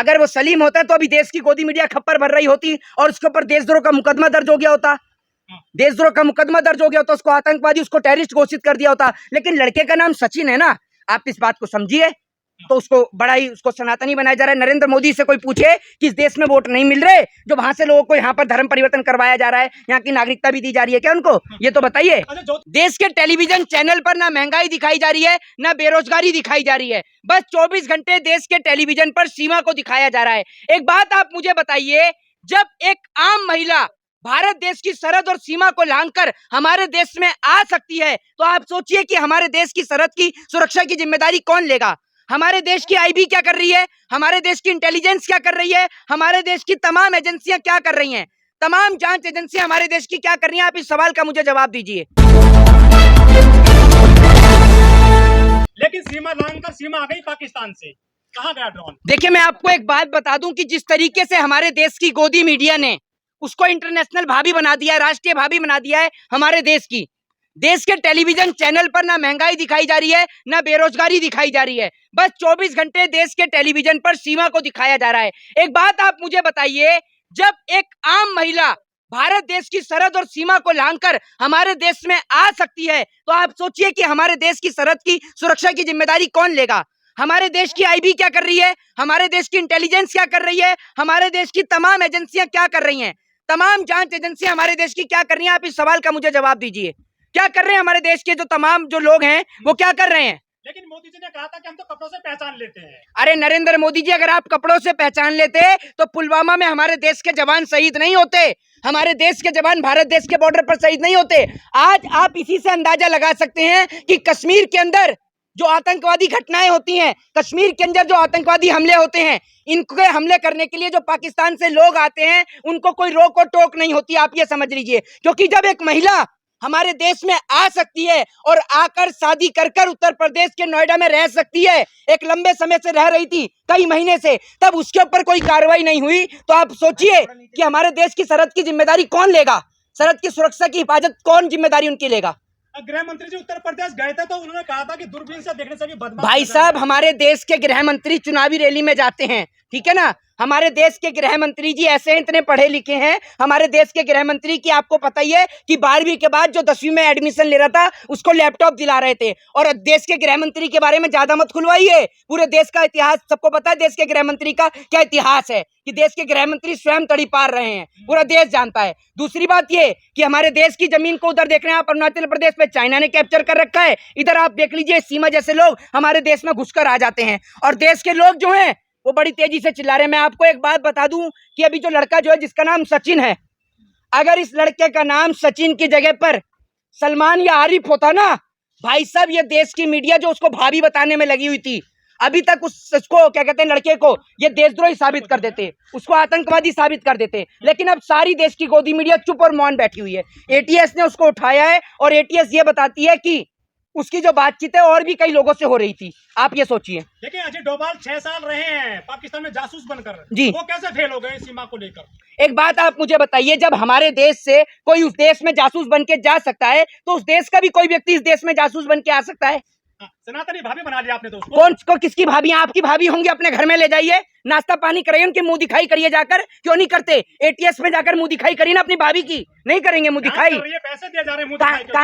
अगर वो सलीम होता तो अभी देश की गोदी मीडिया खप्पर भर रही होती और उसके ऊपर देशद्रोह का मुकदमा दर्ज हो गया होता। देशद्रोह का मुकदमा दर्ज हो गया होता, उसको आतंकवादी, उसको टेररिस्ट घोषित कर दिया होता। लेकिन लड़के का नाम सचिन है ना, आप इस बात को समझिए। तो उसको बड़ा ही उसको सनातनी बनाया जा रहा है। नरेंद्र मोदी से कोई पूछे कि इस देश में वोट नहीं मिल रहे, जो वहां से लोगों को यहाँ पर धर्म परिवर्तन करवाया जा रहा है, यहाँ की नागरिकता भी दी जा रही है क्या उनको? ये तो बताइए। देश के टेलीविजन चैनल पर ना महंगाई दिखाई जा रही है, ना बेरोजगारी दिखाई जा रही है। बस 24 घंटे देश के टेलीविजन पर सीमा को दिखाया जा रहा है। एक बात आप मुझे बताइए, जब एक आम महिला भारत देश की सरहद और सीमा को लांघकर हमारे देश में आ सकती है, तो आप सोचिए कि हमारे देश की सरहद की सुरक्षा की जिम्मेदारी कौन लेगा? हमारे देश की आईबी क्या कर रही है? हमारे देश की इंटेलिजेंस क्या कर रही है? हमारे देश की तमाम एजेंसियां क्या कर रही हैं? तमाम जांच एजेंसियां हमारे देश की क्या कर रही हैं? आप इस सवाल का मुझे जवाब दीजिए। लेकिन सीमा लांघकर सीमा आ गई पाकिस्तान से, कहाँ गया ड्रोन? देखिए, मैं आपको एक बात बता दूं कि जिस तरीके से हमारे देश की गोदी मीडिया ने उसको इंटरनेशनल भाभी बना दिया है, राष्ट्रीय भाभी बना दिया है हमारे देश की। देश के टेलीविजन चैनल पर ना महंगाई दिखाई जा रही है, ना बेरोजगारी दिखाई जा रही है। बस 24 घंटे देश के टेलीविजन पर सीमा को दिखाया जा रहा है। एक बात आप मुझे बताइए, जब एक आम महिला भारत देश की सरहद और सीमा को लांघकर हमारे देश में आ सकती है, तो आप सोचिए कि हमारे देश की सरहद की सुरक्षा की जिम्मेदारी कौन लेगा? हमारे देश की आईबी क्या कर रही है? हमारे देश की इंटेलिजेंस क्या कर रही है? हमारे देश की तमाम एजेंसियां क्या कर रही हैं? तमाम जांच एजेंसियां हमारे देश की क्या कर रही हैं? आप इस सवाल का मुझे जवाब दीजिए। क्या कर रहे हैं हमारे देश के जो तमाम जो लोग हैं, वो क्या कर रहे हैं? लेकिन मोदी जी ने कहा था कि हम तो कपड़ों से पहचान लेते हैं। अरे नरेंद्र मोदी जी, अगर आप कपड़ों से पहचान लेते तो पुलवामा में हमारे देश के जवान शहीद नहीं होते, हमारे देश के जवान भारत देश के बॉर्डर पर शहीद नहीं होते। आज आप इसी से अंदाजा लगा सकते हैं कि कश्मीर के अंदर जो आतंकवादी घटनाएं होती हैं, कश्मीर के अंदर जो आतंकवादी हमले होते हैं, इनके हमले करने के लिए जो पाकिस्तान से लोग आते हैं, उनको कोई रोक और टोक नहीं होती। आप ये समझ लीजिए, क्योंकि जब एक महिला हमारे देश में आ सकती है और आकर शादी कर कर उत्तर प्रदेश के नोएडा में रह सकती है, एक लंबे समय से रह रही थी, कई महीने से, तब उसके ऊपर कोई कार्रवाई नहीं हुई, तो आप सोचिए कि हमारे देश की सरहद की जिम्मेदारी कौन लेगा? सरहद की सुरक्षा की हिफाजत कौन जिम्मेदारी उनकी लेगा? गृह मंत्री जी उत्तर प्रदेश गए थे तो उन्होंने कहा था कि दूरबीन से देखने से भी बदमाश। भाई साहब, हमारे देश के गृह मंत्री चुनावी रैली में जाते हैं, ठीक है ना? हमारे देश के गृह मंत्री जी ऐसे इतने पढ़े लिखे हैं, हमारे देश के गृह मंत्री की आपको पता ही है कि 12वीं के बाद जो 10वीं में एडमिशन ले रहा था उसको लैपटॉप दिला रहे थे। और देश के गृह मंत्री के बारे में ज्यादा मत खुलवाइए, पूरे देश का इतिहास सबको पता है, देश के गृह मंत्री का क्या इतिहास है, कि देश के गृह मंत्री स्वयं तड़ी पार रहे हैं, पूरा देश जानता है। दूसरी बात ये कि हमारे देश की जमीन को उधर देख रहे हैं आप, अरुणाचल प्रदेश में चाइना ने कैप्चर कर रखा है, इधर आप देख लीजिए सीमा जैसे लोग हमारे देश में घुसकर आ जाते हैं, और देश के लोग जो हैं वो बड़ी तेजी से चिल्ला रहे हैं। मैं आपको एक बात बता दूं कि अभी जो लड़का जो है जिसका नाम सचिन है, अगर इस लड़के का नाम सचिन की जगह पर सलमान या आरिफ होता ना, भाई साहब, ये देश की मीडिया जो उसको भाभी बताने में लगी हुई थी, अभी तक उसको क्या कहते हैं, लड़के को ये देशद्रोही साबित कर देते, उसको आतंकवादी साबित कर देते। लेकिन अब सारी देश की गोदी मीडिया चुप और मौन बैठी हुई है। एटीएस ने उसको उठाया है और एटीएस ये बताती है कि उसकी जो बातचीत है और भी कई लोगों से हो रही थी। आप ये सोचिए। देखिए, अजय डोभाल 6 साल रहे हैं पाकिस्तान में जासूस बनकर, जी, वो कैसे फेल हो गए सीमा को लेकर? एक बात आप मुझे बताइए, जब हमारे देश से कोई उस देश में जासूस बन के जा सकता है, तो उस देश का भी कोई व्यक्ति इस देश में जासूस बन के आ सकता है? सनातनी भाभी बना लिया आपने तो उसको। कौन को किसकी भाभी? आपकी भाभी होंगी, अपने घर में ले जाइए, नाश्ता पानी कराइए, उनकी मुंह दिखाई करिए जाकर। क्यों नहीं करते? एटीएस में जाकर मुंह दिखाई करिए ना अपनी भाभी की। नहीं करेंगे मुंह दिखाई? पैसे दिए जा रहे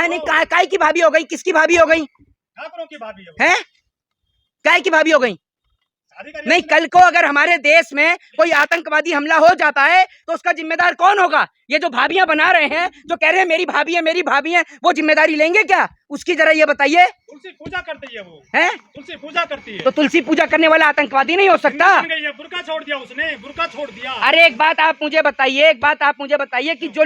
हैं, काय की भाभी हो गई? किसकी भाभी हो गई? ठाकुरों की भाभी है? काय की भाभी हो गई? नहीं, कल को अगर हमारे देश में कोई आतंकवादी हमला हो जाता है तो उसका जिम्मेदार कौन होगा? ये जो भाभियां बना रहे हैं, जो कह रहे हैं मेरी भाभी है मेरी भाभी है, वो जिम्मेदारी लेंगे क्या उसकी? जरा ये बताइए। तुलसी पूजा करती है वो, है? तुलसी पूजा करती है, तो तुलसी पूजा करने वाला आतंकवादी नहीं हो सकता? बुर्का छोड़ दिया उसने, बुर्का छोड़ दिया। अरे एक बात आप मुझे बताइए कि जो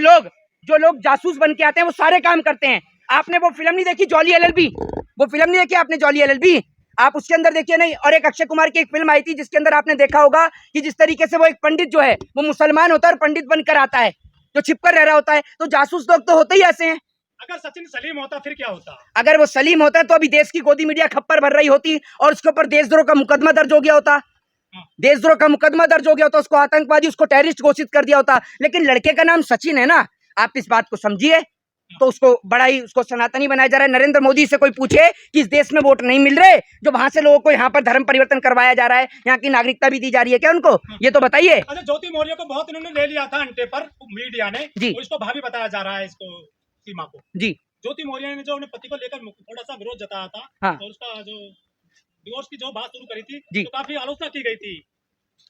लोग जासूस बन के आते हैं वो सारे काम करते हैं। आपने वो फिल्म नहीं देखी जॉली एलएलबी? वो फिल्म नहीं देखी आपने जॉली एलएलबी? आप उसके अंदर देखिए नहीं। और एक अक्षय कुमार की एक फिल्म आई थी जिसके अंदर आपने देखा होगा कि जिस तरीके से वो एक पंडित जो है वो मुसलमान होता है और पंडित बनकर आता है, जो छिपकर रह रहा होता है। तो जासूस लोग तो होते ही ऐसे हैं। अगर सचिन सलीम होता फिर क्या होता? अगर वो सलीम होता तो अभी देश की गोदी मीडिया खप्पर भर रही होती और उसके ऊपर देशद्रोह का मुकदमा दर्ज हो गया होता। देशद्रोह का मुकदमा दर्ज हो गया होता, उसको आतंकवादी, उसको टेररिस्ट घोषित कर दिया होता। लेकिन लड़के का नाम सचिन है ना, आप इस बात को समझिए। तो उसको बड़ा ही उसको सनातनी बनाया जा रहा है। नरेंद्र मोदी से कोई पूछे कि इस देश में वोट नहीं मिल रहे, जो वहां से लोगों को यहाँ पर धर्म परिवर्तन करवाया जा रहा है, यहाँ की नागरिकता भी दी जा रही है क्या उनको? ये तो बताइए। अच्छा, ज्योति मौर्य को बहुत इन्होंने ले लिया था अंटे पर मीडिया ने जी। तो इसको भाभी बताया जा रहा है इसको सीमा को। जी ज्योति मौर्य ने जो अपने पति को लेकर थोड़ा सा विरोध जताया था हाँ। तो उसका जो डिवोर्स की जो बात शुरू करी थी जी। तो काफी आलोचना की गई थी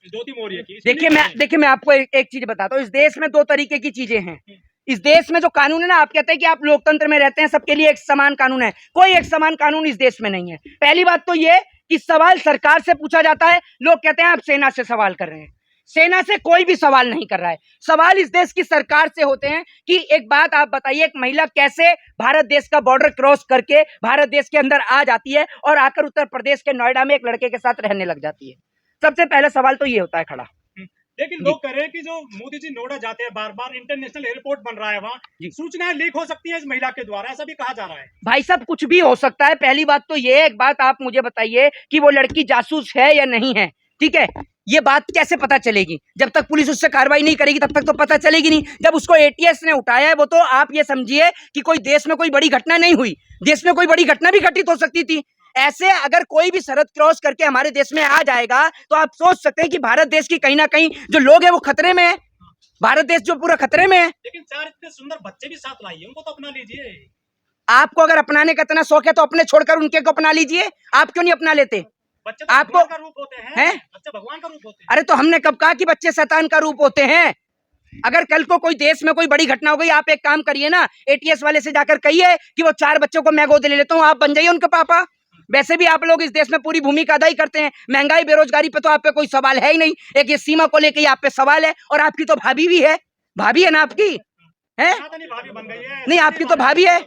ज्योति मौर्य की। देखिए मैं आपको एक चीज बताता हूँ। इस देश में दो तरीके की चीजें हैं। इस देश में जो कानून है ना, आप कहते हैं कि आप लोकतंत्र में रहते हैं, सबके लिए एक समान कानून है। कोई एक समान कानून इस देश में नहीं है। पहली बात तो ये कि सवाल सरकार से पूछा जाता है, लोग कहते हैं आप सेना से सवाल कर रहे हैं। सेना से कोई भी सवाल नहीं कर रहा है। सवाल इस देश की सरकार से होते हैं कि एक बात आप बताइए, एक महिला कैसे भारत देश का बॉर्डर क्रॉस करके भारत देश के अंदर आ जाती है और आकर उत्तर प्रदेश के नोएडा में एक लड़के के साथ रहने लग जाती है। सबसे पहला सवाल तो ये होता है खड़ा। लेकिन लोग कह रहे हैं कि जो मोदी जी नोएडा जाते हैं बार बार, इंटरनेशनल एयरपोर्ट बन रहा है वहाँ, सूचनाएं लीक हो सकती है इस महिला के द्वारा, ऐसा भी कहा जा रहा है। भाई साहब कुछ भी हो सकता है। पहली बात तो ये, एक बात आप मुझे बताइए कि वो लड़की जासूस है या नहीं है, ठीक है? ये बात कैसे पता चलेगी? जब तक पुलिस उससे कार्रवाई नहीं करेगी तब तक तो पता चलेगी नहीं। जब उसको एटीएस ने उठाया है, वो तो आप ये समझिए कि कोई देश में कोई बड़ी घटना नहीं हुई। देश में कोई बड़ी घटना भी घटित हो सकती थी। ऐसे अगर कोई भी सरहद क्रॉस करके हमारे देश में आ जाएगा तो आप सोच सकते हैं कि भारत देश की कहीं ना कहीं जो लोग हैं वो खतरे में है। भारत देश जो पूरा खतरे में है। लेकिन 4 इतने सुंदर बच्चे भी साथ लाइए, उनको तो अपना लीजिए। आपको अगर अपनाने का इतना शौक है तो अपने छोड़कर उनके को अपना लीजिए। आप क्यों नहीं अपना लेते? बच्चे तो आपको भगवान का रूप होते हैं। बच्चे भगवान का रूप होते हैं। अरे तो हमने कब कहा कि बच्चे शैतान का रूप होते हैं? अगर कल को कोई देश में कोई बड़ी घटना हो गई, आप एक काम करिए ना, एटीएस वाले से जाकर कहिए कि वो 4 बच्चों को मैं गोद ले लेता हूँ, आप बन जाइए उनके पापा। वैसे भी आप लोग इस देश में पूरी भूमिका अदा ही करते हैं। महंगाई बेरोजगारी पे तो आप पे कोई सवाल है ही नहीं। एक ये सीमा को लेकर आप पे सवाल है। और आपकी तो भाभी भी है। भाभी है ना आपकी? है भाभी बन गई है। नहीं, आपकी तो भाभी है।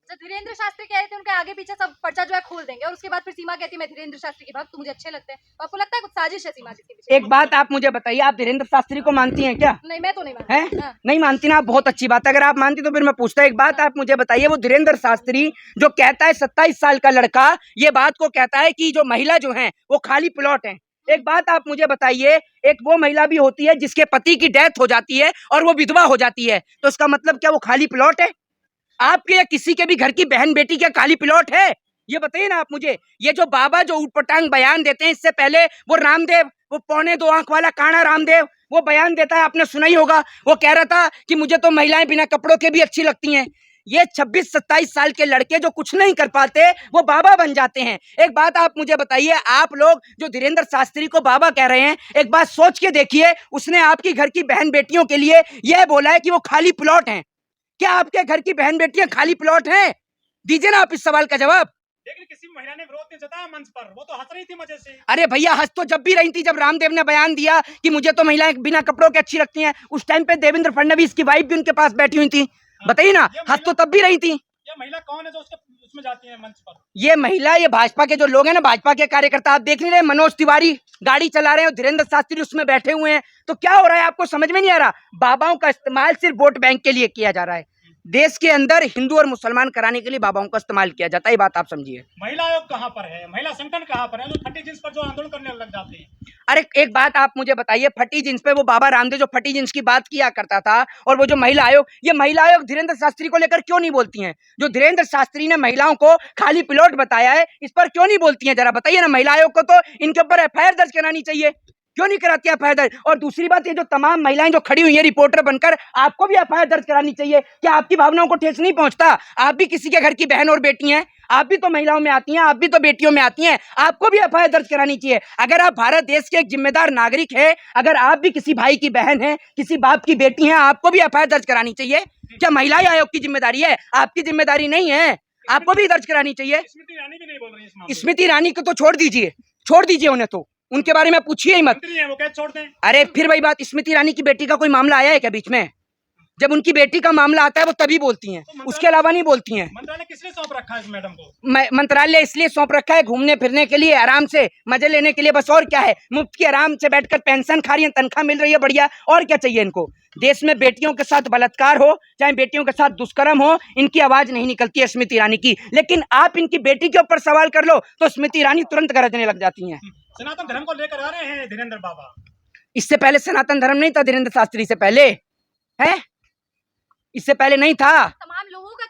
जब धीरेन्द्र शास्त्री कह रहे थे उनके आगे पीछे सब पर्चा जो है खोल देंगे, और उसके बाद फिर सीमा कहती है मैं धीरेन्द्र शास्त्री की भक्त, मुझे अच्छे लगते हैं। तो आपको लगता है कुछ साजिश है सीमा जी के पीछे? एक बात आप मुझे बताइए, आप धीरेन्द्र शास्त्री को मानती हैं क्या? नहीं, मैं तो नहीं मानती। है हाँ। नहीं मानती ना? बहुत अच्छी बात है। अगर आप मानती तो फिर मैं पूछता। एक बात आप मुझे बताइए, वो धीरेन्द्र शास्त्री जो कहता है 27 साल का लड़का ये बात को कहता है कि जो महिला जो है वो खाली प्लॉट है। एक बात आप मुझे बताइए, एक वो महिला भी होती है जिसके पति की डेथ हो जाती है और वो विधवा हो जाती है, तो इसका मतलब क्या वो खाली प्लॉट है? आपके या किसी के भी घर की बहन बेटी क्या खाली प्लॉट है? ये बताइए ना आप मुझे। ये जो बाबा जो ऊटपटांग बयान देते हैं, इससे पहले वो रामदेव, वो 2.25 आंख वाला काना रामदेव, वो बयान देता है, आपने सुना ही होगा। वो कह रहा था कि मुझे तो महिलाएं बिना कपड़ों के भी अच्छी लगती हैं। ये 26-27 साल के लड़के जो कुछ नहीं कर पाते वो बाबा बन जाते हैं। एक बात आप मुझे बताइए, आप लोग जो धीरेन्द्र शास्त्री को बाबा कह रहे हैं, एक बात सोच के देखिए, उसने आपकी घर की बहन बेटियों के लिए यह बोला है कि वो खाली प्लॉट हैं। क्या आपके घर की बहन बेटियां खाली प्लॉट हैं? दीजिए ना आप इस सवाल का जवाब। लेकिन किसी महिला ने विरोध नहीं जताया मंच पर, वो तो हंस रही थी मजे से। अरे भैया हंस तो जब भी रही थी जब रामदेव ने बयान दिया कि मुझे तो महिलाएं बिना कपड़ों के अच्छी लगती हैं। उस टाइम पे देवेंद्र फडणवीस की वाइफ भी उनके पास बैठी हुई थी। बताइए ना, हंस तो तब भी रही थी। ये महिला कौन है जो उसमें जाती है मंच पर? ये महिला, ये भाजपा के जो लोग हैं ना, भाजपा के कार्यकर्ता, आप देख नहीं रहे? मनोज तिवारी गाड़ी चला रहे हैं और धीरेन्द्र शास्त्री उसमें बैठे हुए हैं। तो क्या हो रहा है आपको समझ में नहीं आ रहा? बाबाओं का इस्तेमाल सिर्फ वोट बैंक के लिए किया जा रहा है। देश के अंदर हिंदू और मुसलमान कराने के लिए बाबाओं का इस्तेमाल किया जाता है। ये बात आप समझिए। महिला आयोग कहाँ पर है? महिला संगठन कहाँ पर है जो फटी जींस पर जो आंदोलन करने लग जाते हैं? अरे एक बात आप मुझे बताइए, फटी जींस पे वो बाबा रामदेव जो फटी जींस की बात किया करता था, और वो जो महिला आयोग, ये महिला आयोग धीरेन्द्र शास्त्री को लेकर क्यों नहीं बोलती हैं? जो धीरेन्द्र शास्त्री ने महिलाओं को खाली प्लॉट बताया है, इस पर क्यों नहीं बोलती हैं? जरा बताइए ना। महिला आयोग को तो इनके ऊपर एफआईआर दर्ज करानी चाहिए। क्यों नहीं कराती एफआईआर दर्ज? और दूसरी बात, ये जो तमाम महिलाएं जो खड़ी हुई है रिपोर्टर बनकर, आपको भी एफआईआर दर्ज करानी चाहिए। क्या आपकी भावनाओं को ठेस नहीं पहुंचता? आप भी किसी के घर की बहन और बेटी हैं, आप भी तो महिलाओं में आती हैं, आप भी तो बेटियों में आती हैं, आपको भी एफआईआर दर्ज करानी चाहिए। अगर आप भारत देश के एक जिम्मेदार नागरिक है, अगर आप भी किसी भाई की बहन है, किसी बाप की बेटी है, आपको भी एफआईआर दर्ज करानी चाहिए। क्या महिला आयोग की जिम्मेदारी है? आपकी जिम्मेदारी नहीं है? आपको भी दर्ज करानी चाहिए। स्मृति ईरानी भी नहीं बोल रही इस मामले में। स्मृति ईरानी को तो छोड़ दीजिए उन्हें तो, उनके बारे में पूछिए ही मत। मंत्री है वो, कैसे छोड़ दें? अरे फिर वही बात, स्मृति ईरानी की बेटी का कोई मामला आया है क्या बीच में? जब उनकी बेटी का मामला आता है वो तभी बोलती हैं, उसके अलावा नहीं बोलती हैं। मंत्रालय किस लिए सौंप रखा है इस मैडम को? मंत्रालय इसलिए सौंप रखा है, घूमने फिरने के लिए, आराम से मजे लेने के लिए, बस। और क्या है? मुफ्त की आराम से बैठकर पेंशन खा रही है, तनख्वाह मिल रही है, बढ़िया। और क्या चाहिए इनको? देश में बेटियों के साथ बलात्कार हो, चाहे बेटियों के साथ दुष्कर्म हो, इनकी आवाज नहीं निकलती है स्मृति ईरानी की। लेकिन आप इनकी बेटी के ऊपर सवाल कर लो तो स्मृति ईरानी तुरंत गरजने लग जाती हैं। सनातन धर्म को लेकर आ रहे हैं धीरेन्द्र बाबा। इससे पहले सनातन धर्म नहीं था धीरेन्द्र शास्त्री से पहले, है? इससे पहले नहीं था। तमाम लोगों का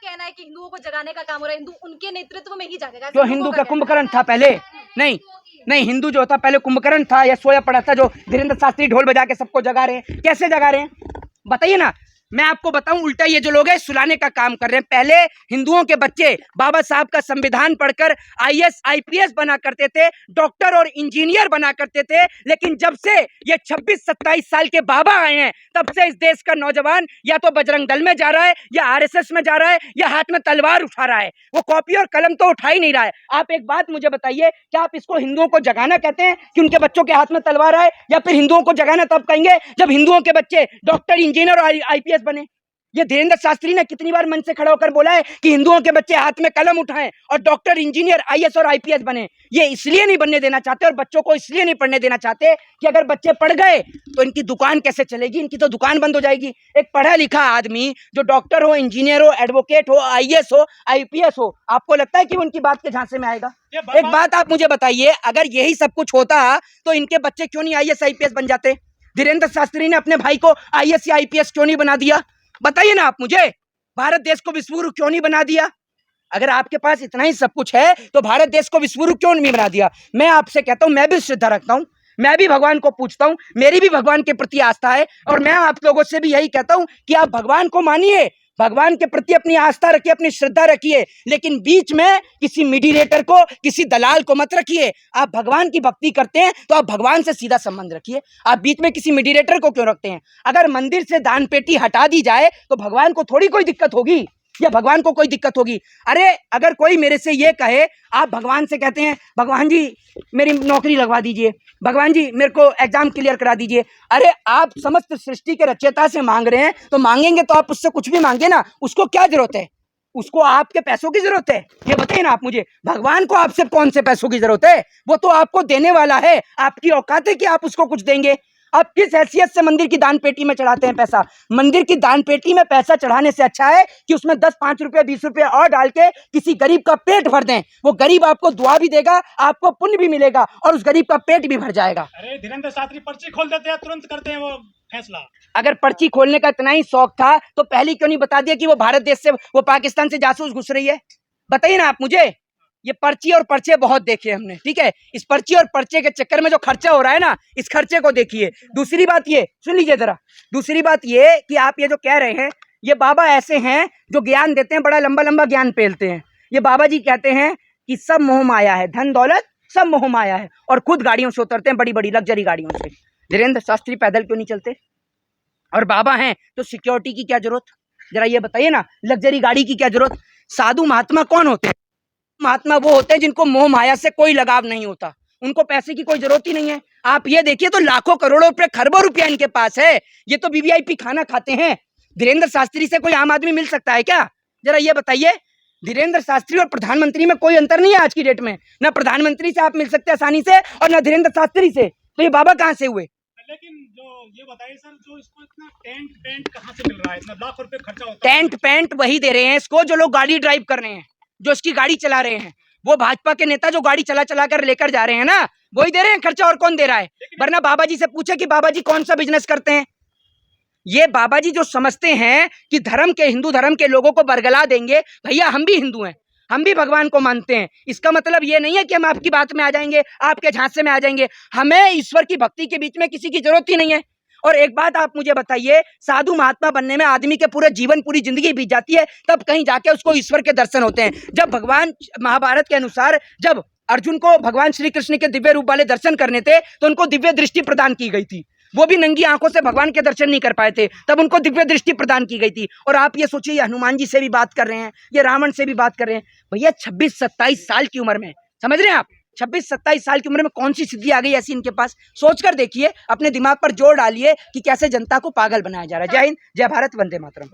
हिंदुओं को जगाने का काम हो रहा है, हिंदू उनके नेतृत्व में ही जागेगा। जो हिंदू का कुंभकर्ण था पहले, नहीं हिंदू जो था पहले कुंभकर्ण था या सोया पड़ा था, जो धीरेन्द्र शास्त्री ढोल बजा के सबको जगा रहे हैं। कैसे जगा रहे हैं बताइए ना। मैं आपको बताऊं, उल्टा ये जो लोग हैं सुलाने का काम कर रहे हैं। पहले हिंदुओं के बच्चे बाबा साहब का संविधान पढ़कर आईएएस आईपीएस बना करते थे, डॉक्टर और इंजीनियर बना करते थे, लेकिन जब से ये 26-27 साल के बाबा आए हैं तब से इस देश का नौजवान या तो बजरंग दल में जा रहा है, या आरएसएस में जा रहा है, या हाथ में तलवार उठा रहा है। वो कॉपी और कलम तो उठा ही नहीं रहा है। आप एक बात मुझे बताइए, क्या आप इसको हिंदुओं को जगाना कहते हैं कि उनके बच्चों के हाथ में तलवार आए, या फिर हिंदुओं को जगाना तब कहेंगे जब हिंदुओं के बच्चे डॉक्टर, इंजीनियर और आईपीएस बने? ये धीरेन्द्र शास्त्री ने कितनी बार मंच से खड़ा होकर बोला है कि हिंदुओं के बच्चे हाथ में कलम उठाएं और डॉक्टर, इंजीनियर, आईएएस और आईपीएस बने। ये इसलिए नहीं बनने देना चाहते और बच्चों को इसलिए नहीं पढ़ने देना चाहते कि अगर बच्चे पढ़ गए तो इनकी दुकान कैसे चलेगी, इनकी तो दुकान बंद हो जाएगी। एक पढ़ा लिखा आदमी जो डॉक्टर हो, इंजीनियर हो, एडवोकेट हो, आईएएस हो, आईपीएस हो, आपको लगता है कि वो उनकी बात के झांसे में आएगा? एक बात आप मुझे बताइए, अगर यही सब कुछ होता तो इनके बच्चे क्यों नहीं आईएएस आईपीएस बन जाते? धीरेन्द्र शास्त्री ने अपने भाई को आईएएस या आईपीएस क्यों नहीं बना दिया? बताइए ना आप मुझे। भारत देश को विश्वगुरु क्यों नहीं बना दिया? अगर आपके पास इतना ही सब कुछ है तो भारत देश को विश्वगुरु क्यों नहीं बना दिया? मैं आपसे कहता हूं, मैं भी श्रद्धा रखता हूं, मैं भी भगवान को पूछता हूं, मेरी भी भगवान के प्रति आस्था है, और मैं आप लोगों से भी यही कहता हूं कि आप भगवान को मानिए, भगवान के प्रति अपनी आस्था रखिए, अपनी श्रद्धा रखिए, लेकिन बीच में किसी मीडिएटर को, किसी दलाल को मत रखिए। आप भगवान की भक्ति करते हैं तो आप भगवान से सीधा संबंध रखिए। आप बीच में किसी मीडिएटर को क्यों रखते हैं? अगर मंदिर से दान पेटी हटा दी जाए तो भगवान को थोड़ी कोई दिक्कत होगी, या भगवान को कोई दिक्कत होगी? अरे अगर कोई मेरे से ये कहे, आप भगवान से कहते हैं भगवान जी मेरी नौकरी लगवा दीजिए, भगवान जी मेरे को एग्जाम क्लियर करा दीजिए। अरे आप समस्त सृष्टि के रचयिता से मांग रहे हैं तो मांगेंगे तो आप उससे कुछ भी मांगे ना, उसको क्या जरूरत है? उसको आपके पैसों की जरूरत है? ये बताइए ना आप मुझे। भगवान को आपसे कौन से पैसों की जरूरत है? वो तो आपको देने वाला है। आपकी औकात है कि आप उसको कुछ देंगे? आप किस हैसियत से मंदिर की दान पेटी में चढ़ाते हैं पैसा? मंदिर की दान पेटी में पैसा चढ़ाने से अच्छा है कि उसमें 10, 5 रुपए, 20 रुपए और डाल के किसी गरीब का पेट भर दें। वो गरीब आपको दुआ भी देगा, आपको पुण्य भी मिलेगा, और उस गरीब का पेट भी भर जाएगा। अरे धीरेन्द्र शास्त्री पर्ची खोल देते हैं, तुरंत करते हैं वो फैसला। अगर पर्ची खोलने का इतना ही शौक था तो पहले क्यों नहीं बता दिया कि वो भारत देश से, वो पाकिस्तान से जासूस घुस रही है? बताइए ना आप मुझे। ये पर्ची और पर्चे बहुत देखे हमने, ठीक है? इस पर्ची और पर्चे के चक्कर में जो खर्चा हो रहा है ना, इस खर्चे को देखिए। दूसरी बात ये सुन लीजिए जरा, दूसरी बात ये कि आप ये जो कह रहे हैं, ये बाबा ऐसे हैं जो ज्ञान देते हैं, बड़ा लंबा लंबा ज्ञान पेलते हैं। ये बाबा जी कहते हैं कि सब मोह माया है, धन दौलत सब मोह माया है, और खुद गाड़ियों से उतरते हैं, बड़ी बड़ी लग्जरी गाड़ियों से। धीरेन्द्र शास्त्री पैदल क्यों नहीं चलते? और बाबा हैं तो सिक्योरिटी की क्या जरूरत? जरा ये बताइए ना, लग्जरी गाड़ी की क्या जरूरत? साधु महात्मा कौन होते हैं? महात्मा वो होते हैं जिनको मोह माया से कोई लगाव नहीं होता, उनको पैसे की कोई जरूरत ही नहीं है। आप ये देखिए तो लाखों करोड़ों रुपए, खरबों रुपया इनके पास है, ये तो वीवीआईपी खाना खाते हैं। धीरेन्द्र शास्त्री से कोई आम आदमी मिल सकता है क्या? जरा ये बताइए। धीरेन्द्र शास्त्री और प्रधानमंत्री में कोई अंतर नहीं है आज की डेट में। ना प्रधानमंत्री से आप मिल सकते हैं आसानी से, और ना धीरेन्द्र शास्त्री से। तो ये बाबा कहाँ से हुए? लेकिन जो ये बताइए सर, जो इसको इतना टेंट पेंट कहाँ से मिल रहा है? इतना लाख रुपए खर्चा होता है। टेंट पेंट वही दे रहे हैं इसको जो लोग गाड़ी ड्राइव कर रहे हैं, जो इसकी गाड़ी चला रहे हैं। वो भाजपा के नेता जो गाड़ी चला चला कर लेकर जा रहे हैं ना, वही दे रहे हैं खर्चा, और कौन दे रहा है? वरना बाबा जी से पूछे कि बाबा जी कौन सा बिजनेस करते हैं। ये बाबा जी जो समझते हैं कि धर्म के, हिंदू धर्म के लोगों को बरगला देंगे, भैया हम भी हिंदू हैं, हम भी भगवान को मानते हैं। इसका मतलब ये नहीं है कि हम आपकी बात में आ जाएंगे, आपके झांसे में आ जाएंगे। हमें ईश्वर की भक्ति के बीच में किसी की जरूरत ही नहीं है। और एक बात आप मुझे बताइए, साधु महात्मा बनने में आदमी के पूरे जीवन, पूरी जिंदगी बीत जाती है, तब कहीं जाके उसको ईश्वर के दर्शन होते हैं। जब भगवान, महाभारत के अनुसार, जब अर्जुन को भगवान श्री कृष्ण के दिव्य रूप वाले दर्शन करने थे तो उनको दिव्य दृष्टि प्रदान की गई थी। वो भी नंगी आंखों से भगवान के दर्शन नहीं कर पाए थे, तब उनको दिव्य दृष्टि प्रदान की गई थी। और आप ये सोचिए, ये हनुमान जी से भी बात कर रहे हैं, ये रावण से भी बात कर रहे हैं। भैया 26-27 साल की उम्र में, समझ रहे हैं आप, 26-27 साल की उम्र में कौन सी सिद्धि आ गई ऐसी इनके पास? सोचकर देखिए, अपने दिमाग पर जोर डालिए कि कैसे जनता को पागल बनाया जा रहा है। जय हिंद, जय भारत, वंदे मातरम।